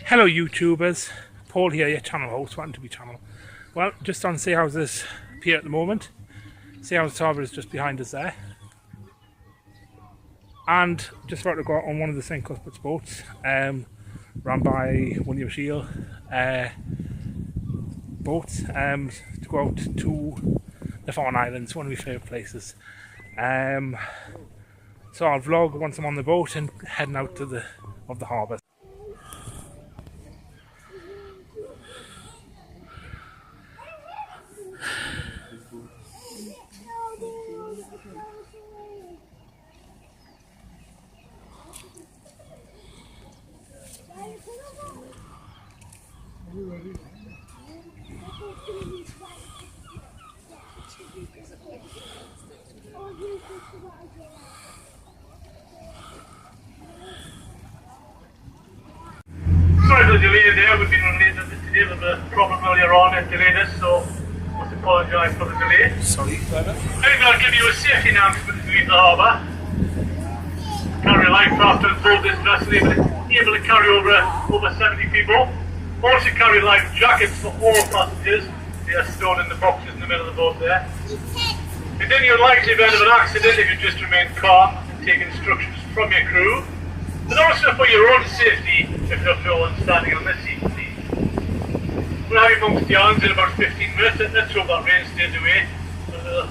Hello YouTubers, Paul here, your channel host, Wanting to Be channel. Well, just on Sea Houses pier at the moment. Sea House Harbour is just behind us there. And just about to go out on one of the St. Cuthbert's boats, run by William Shield boats, to go out to the Foreign Islands, one of my favourite places. So I'll vlog once I'm on the boat and heading out to the harbour. Sorry for the delay there, we've been running into today with a problem earlier on and delayed us, so must apologise for the delay. Sorry, Cuthbert. Anyway, I'll give you a safety announcement as we leave the harbour. Carry life craft on board this vessel, able to carry over 70 people. Also carry life jackets for all passengers. They are stored in the boxes in the middle of the boat there. In any unlikely event of an accident, if you just remain calm and take instructions from your crew. And also for your own safety, if you're feeling standing on this seat, please. We'll have you amongst the islands in about 15 minutes. Let's hope that rain stays away. There's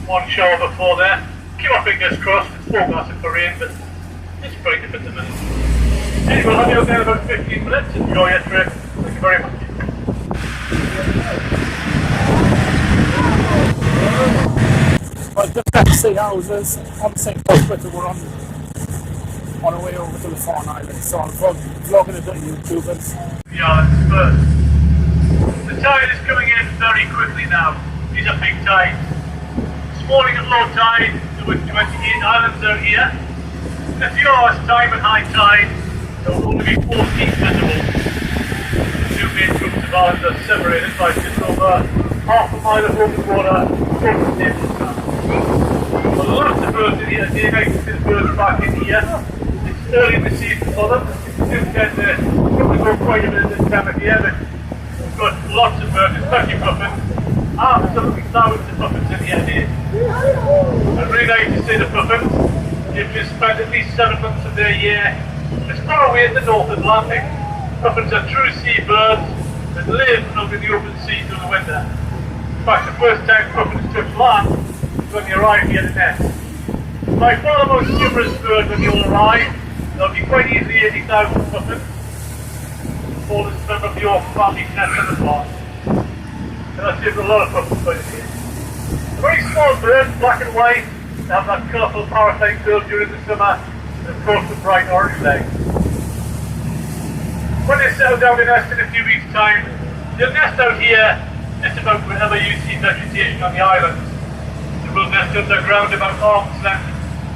one shower before there. Keep our fingers crossed. It's forecasted for rain, but it's bright up at the minute. Anyway, we'll have you out there in about 15 minutes. Enjoy your trip. Thank you very much. Well, just at Sea Houses on St. Cuthbert, we're on our way over to the Foreign Islands, so I'm vlogging it on YouTubers. Yeah, it's first. The tide is coming in very quickly now. These are big tides. This morning at low tide, there were 28 islands out here. In a few hours' time at high tide, there will only be 14 visible. The two main groups of islands are separated by just over half a mile of open water from the stable sand. Well, lots of birds in here. Day night to see the birds back in here. It's early in the season for them. It do tend to probably go quite a bit at this time of year, but we've got lots of birds, especially puffins. Absolutely thousands of puffins in here today. I'd really like to see the puffins. They've just spent at least 7 months of their year as far away as the North Atlantic. Puffins are true seabirds that live out in the open sea through the winter. In fact, the first time puffins touch land is when they arrive here to nest. By far the most numerous bird when you all arrive. There'll be quite easily 80,000 puffins. Oldest member of the York family nest in the pond. And that's just a lot of puffins by the way. A very small bird, black and white. They have that colourful parasite bill during the summer, and of course the bright orange legs. When they settle down to nest in a few weeks' time, they'll nest out here just about wherever you see vegetation on the islands. They will nest underground about arm's length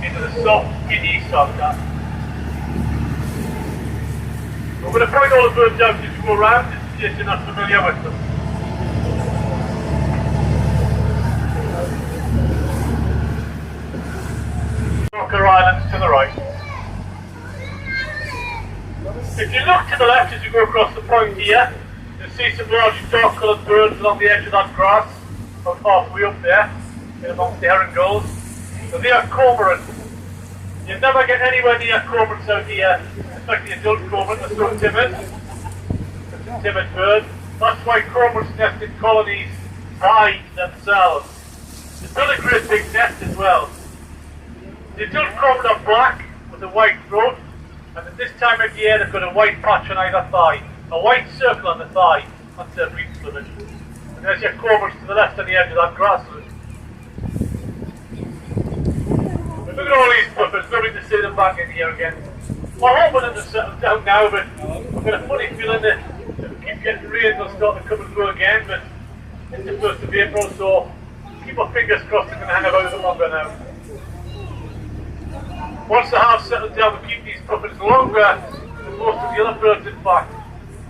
into the soft, skinny sod. We're going to point all the birds out as we go around, just in case you're not familiar with them. Islands to the right. If you look to the left as you go across the point here, you'll see some large dark coloured birds along the edge of that grass, about halfway up there, in amongst the herring gulls. So they are cormorants. You never get anywhere near cormorants out here, especially adult cormorants, they're so timid. It's a timid bird. That's why cormorants nest in colonies by themselves. They build a great big nest as well. The adult cormorant are black with a white throat, and at this time of year they've got a white patch on either thigh, a white circle on the thigh. That's their breeding plumage. And there's your cormorants to the left on the edge of that grassland. But look at all these puffins, lovely to see them back in here again. We're hoping that they're settled down now, but I've got a funny feeling that if we keep getting rain they'll start to come and go again, but it's the 1st of April, so keep our fingers crossed they're going to hang about a bit longer now. Once the half settled down, we keep these puffins longer than most of the other birds in fact.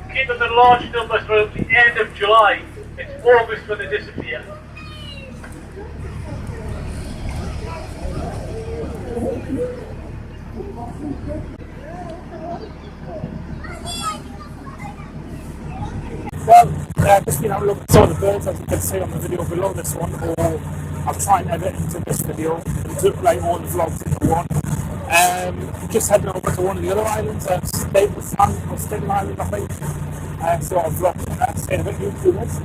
We keep them in large numbers for the end of July. It's August when they disappear. just been having a look at some of the birds, as you can see on the video below this one, or I'll try and edit into this video, into like all the vlogs into one. Just heading over to one of the other islands, Staten Island, I think. So I'll vlog staying a bit new to this.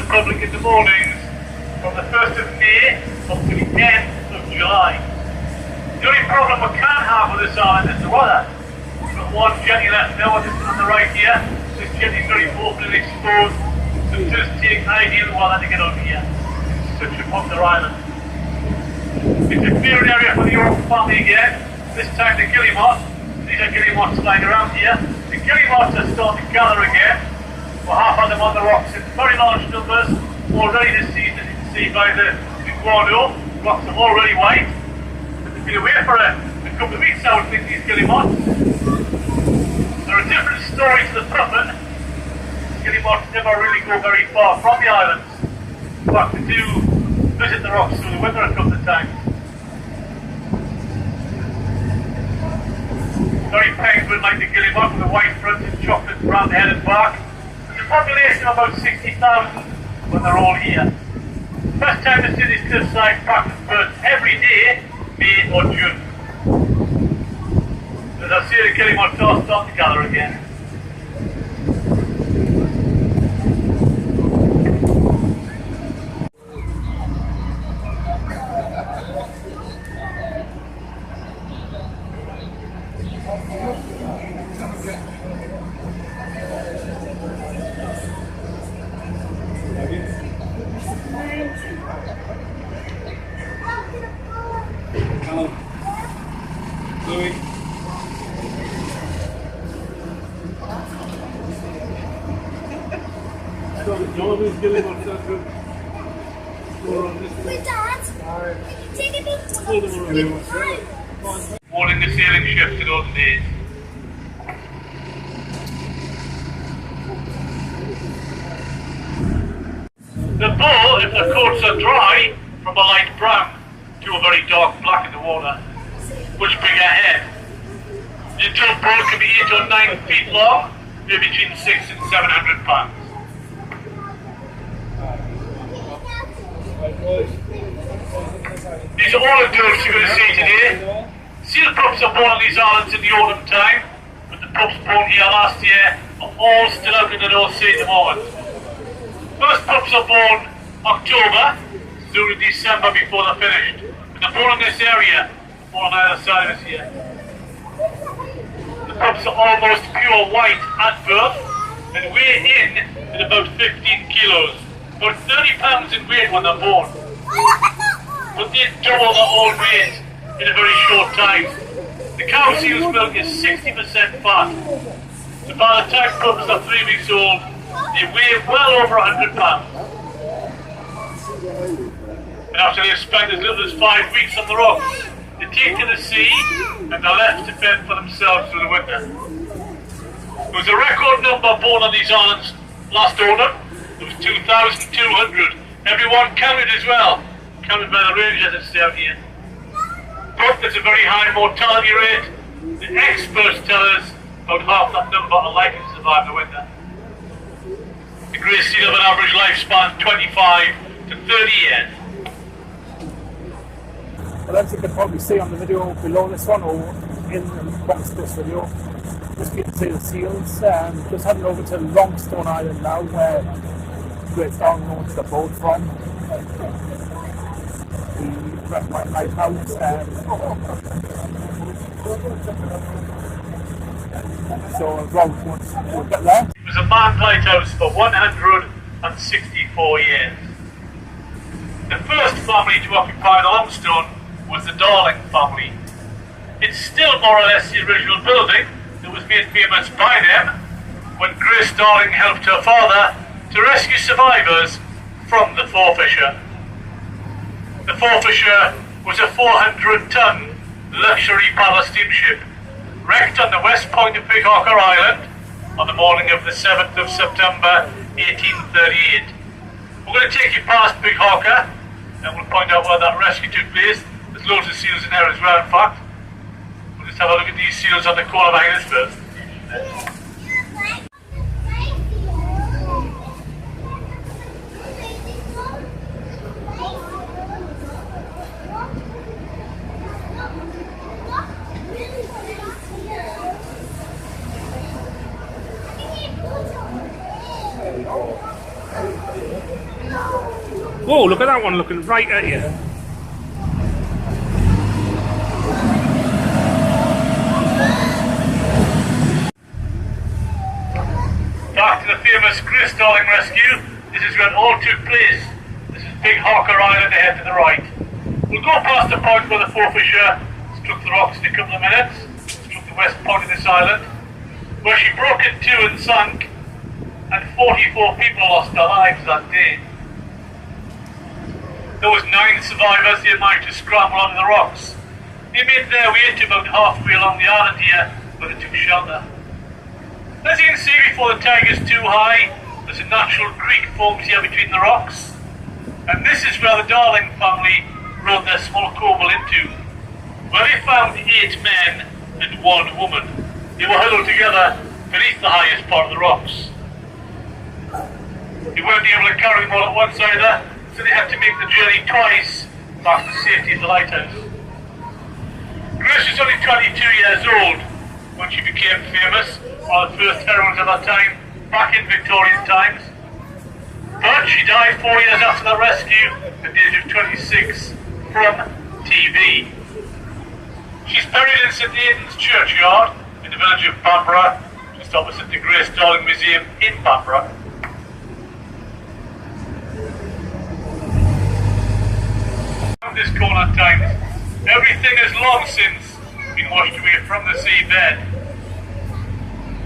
Public in the mornings from the 1st of May up to the end of July. The only problem we can have with this island is the weather. We've got one jetty left now, this one on the right here. This jetty is very open and exposed, so it does take ideal weather to get over here. It's such a popular island. It's a favourite area for the York family again. This time the guillemots. These are guillemots flying around here. The guillemots are starting to gather again. We're half of them on the rocks in very large numbers already this season, as you can see by the guano. Rocks are already white. They've been away for a couple of weeks now, I think, these guillemots. They're a different story to the puffin. Guillemots never really go very far from the islands. In fact, they do visit the rocks through the winter a couple of times. Very penguin like the guillemot with a white front and chocolate brown head and back. Population of about 60,000 when they're all here. First time to see this cliffside packed with birds every day, May or June. As I see the guillemots all start to gather again. Louis. Jonathan's guillemot so good. Wait, Dad. Take a Warning the sailing ships in olden days. The bull, if the coats are dry, from a light brown to a very dark black in the water. Much bigger head. The adult bull can be 8 or 9 feet long, maybe between 600 and 700 pounds. These are all adults you're going to see today. Seal pups are born on these islands in the autumn time, but the pups born here last year are all still out in the North Sea at the moment. First pups are born October through to December before they're finished. But they're born in this area, born on either side of us here. The pups are almost pure white at birth and weigh in at about 15 kilos, about 30 pounds in weight when they're born. But they double their own weight in a very short time. The cow seal's milk is 60% fat. So by the time pups are 3 weeks old, they weigh well over 100 pounds. And after they've spent as little as 5 weeks on the rocks, they take to the sea and they're left to fend for themselves through the winter. There was a record number born on these islands last autumn. There was 2,200. Everyone counted as well, counted by the rangers that stay out here. But there's a very high mortality rate. The experts tell us about half that number are likely to survive the winter. The grey seal have an average lifespan 25 to 30 years. Well, as you can probably see on the video below this one, or in amongst this video, just you can see the seals. Just heading over to Longstone Island now, where Great Star owns the boat from. The Red White Lighthouse. So we'll get there. It was a manned lighthouse for 164 years. The first family to occupy the Longstone was the Darling family. It's still more or less the original building that was made famous by them when Grace Darling helped her father to rescue survivors from the Forfisher. The Forfisher was a 400-ton luxury paddle steamship wrecked on the west point of Big Hawker Island on the morning of the 7th of September 1838. We're going to take you past Big Hawker and we'll point out where that rescue took place. There's loads of seals in there as well, in fact. We'll just have a look at these seals on the corner behind us first. Whoa, look at that one looking right at you. Back to the famous Grace Darling rescue. This is where it all took place. This is Big Hawker Island ahead to the right. We'll go past the point where the Forfisher struck the rocks in a couple of minutes, struck the west point of this island, where she broke in two and sank, and 44 people lost their lives that day. There was 9 survivors. They managed to scramble onto the rocks. They made their way to about halfway along the island here, where they took shelter. As you can see, before the tide is too high, there's a natural creek formed here between the rocks. And this is where the Darling family rode their small coble into, where they found 8 men and 1 woman. They were huddled together beneath the highest part of the rocks. They weren't able to carry them all at once either, so they had to make the journey twice back to safety at the lighthouse. Grace was only 22 years old when she became famous, one of the first heroines of her time, back in Victorian times. But she died 4 years after the rescue, at the age of 26, from TB. She's buried in St Aidan's churchyard in the village of Bamborough, just opposite the Grace Darling Museum in Bamborough. This corner at times, everything has long since been washed away from the seabed.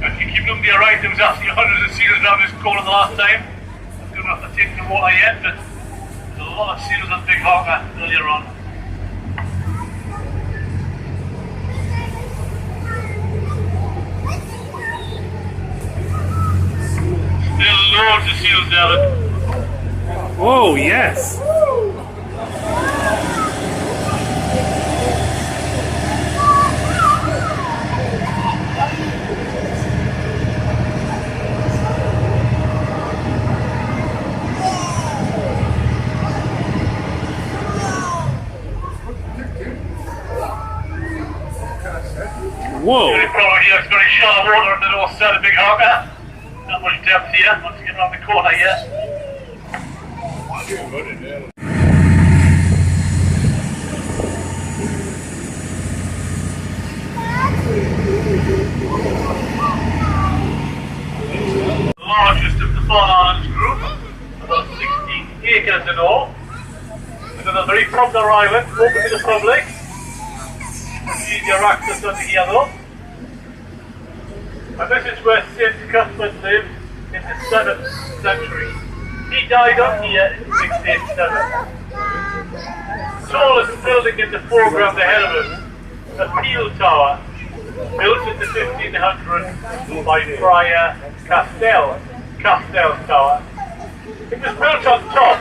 If you keep looking to your right, there was actually hundreds of seals around this corner the last time. I don't know if they're taking the water yet, but there's a lot of seals on Big Hawker earlier on. Still loads of seals there. Oh, yes. Whoa! The problem here is very shallow water on the north side of Big Hawker. Not much depth here once you get around the corner here. The largest of the Fawn Islands group, about 16 acres in all. Another very popular island, open to the public. Easier access under here though. And this is where St. Cuthbert lived in the 7th century. He died on here in 1687. The tallest building in the foreground ahead of us, a peel tower, built in the 1500s by Friar Castell's tower. It was built on top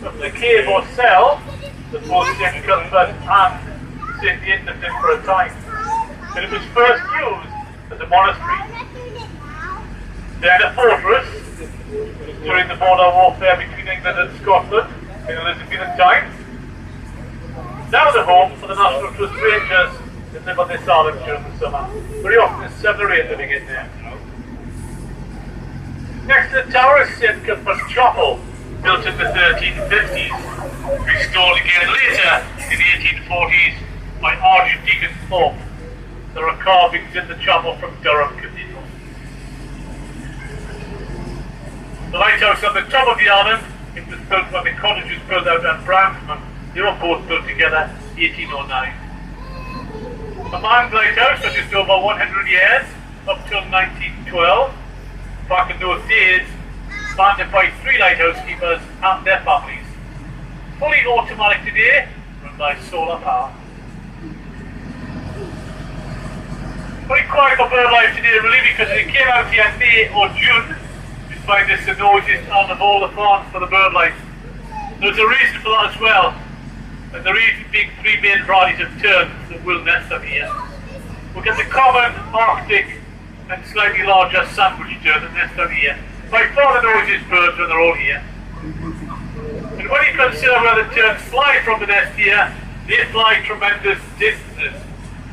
of the cave or cell that both St. Cuthbert and St. Aidan lived in for a time. And it was first used as a monastery. Then a fortress during the border warfare between England and Scotland in Elizabethan times. Now the home for the National Trust Rangers that live on this island during the summer. Very often there's 7 or 8 living in there. Next to the tower is St. Cuthbert's Chapel, built in the 1350s, restored again later in the 1840s by Archdeacon Thorpe. There are carvings in the chapel from Durham Cathedral. The lighthouse on the top of the island, it was built when the cottages built out at Branksman. They were both built together 1809. A manned lighthouse for just over 100 years, up till 1912. Back in those days, manned by 3 lighthouse keepers and their families. Fully automatic today, runs run by solar power. Very quiet for bird life today, really, because if it came out here in May or June, you'd find this the noisiest out of all the farms for the bird life. There's a reason for that as well, and the reason being three main varieties of terns that will nest up here. We'll get the common, Arctic, and slightly larger sandwich tern that nest up here. By far the noisiest birds when they're all here. And when you consider where the terns fly from the nest here, they fly tremendous distances.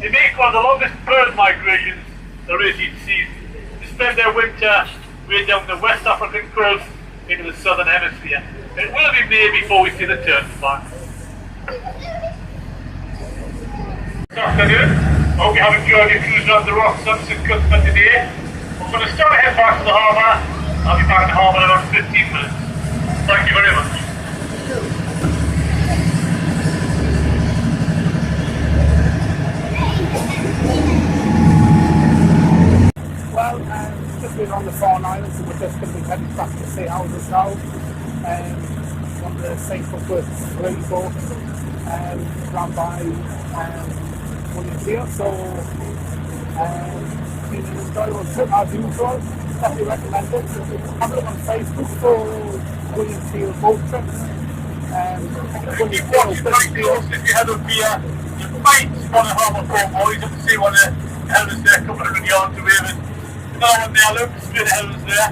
They make one of the longest bird migrations there is each season. They spend their winter way down the West African coast into the southern hemisphere. It will be May before we see the terns fly. This afternoon, I hope you have enjoyed your cruise around the rocks on St. Cuthbert today. I'm going to start head back to the harbour. I'll be back in the harbour in about 15 minutes. Thank you very much. Well, just been on the Fawn Islands, and we're just going to be heading back to Sea Houses now. On the St. Cuthbert 3 boat, run by William Field. So, been an enjoyable trip as usual. Definitely recommend it. Have a look on Facebook for William Field boat trips. William Field, If you head up here, you might want to have a phone call. You can see one of the elders there coming around the yard to waving. Another one there, look, straight ahead of us there.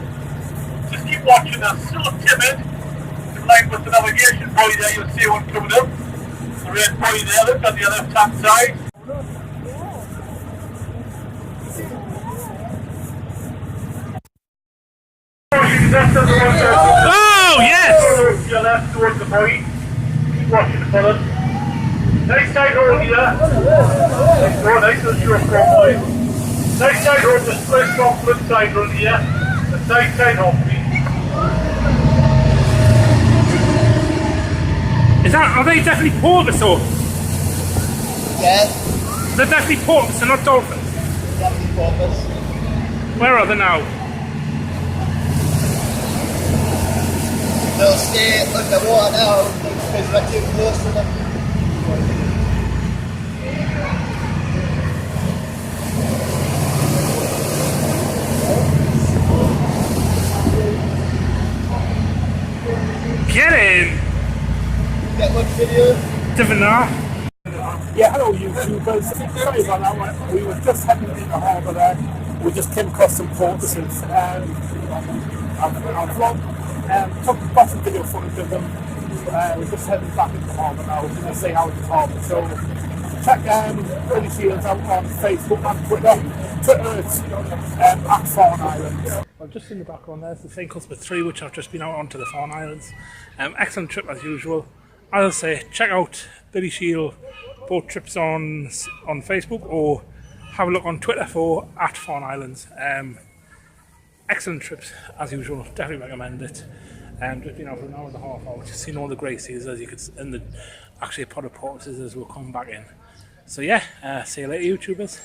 Just keep watching, they're so timid. In line with the navigation buoy there, you'll see one coming up. The red buoy there, look, on the left hand side. Oh, yes! To your left towards the buoy. Keep watching for them. Nice side hold here. Nice roll, nice little short buoy. Nice side hold, just very strong front side run here. The side hold, please. Are they definitely porpoise or? Yes, They're definitely porpoise, they're not dolphins. definitely porpoise. Where are they now? They'll stay underwater now because we're too close to them. Get in! Get one video. Different now. Yeah, hello YouTubers. Sorry about that one. We were just heading in the harbour there. We just came across some porpoises. Our vlog took lots of video footage of them. We're just heading back into the harbour now. We're going to see how it's harbour. So check Billy Shields out on Facebook and Twitter. Twitter it's at Fawn Islands. Well, just in the background there's the St. Cuthbert 3, which I've just been out onto the Fawn Islands. Excellent trip as usual. As I say, check out Billy Shield boat trips on Facebook, or have a look on Twitter for at Fawn Islands. Excellent trips as usual. Definitely recommend it. Just been out for an hour and a half. I've just seen all the great seals as you could, and actually a pot of porpoises as we'll come back in. So yeah, see you later, YouTubers.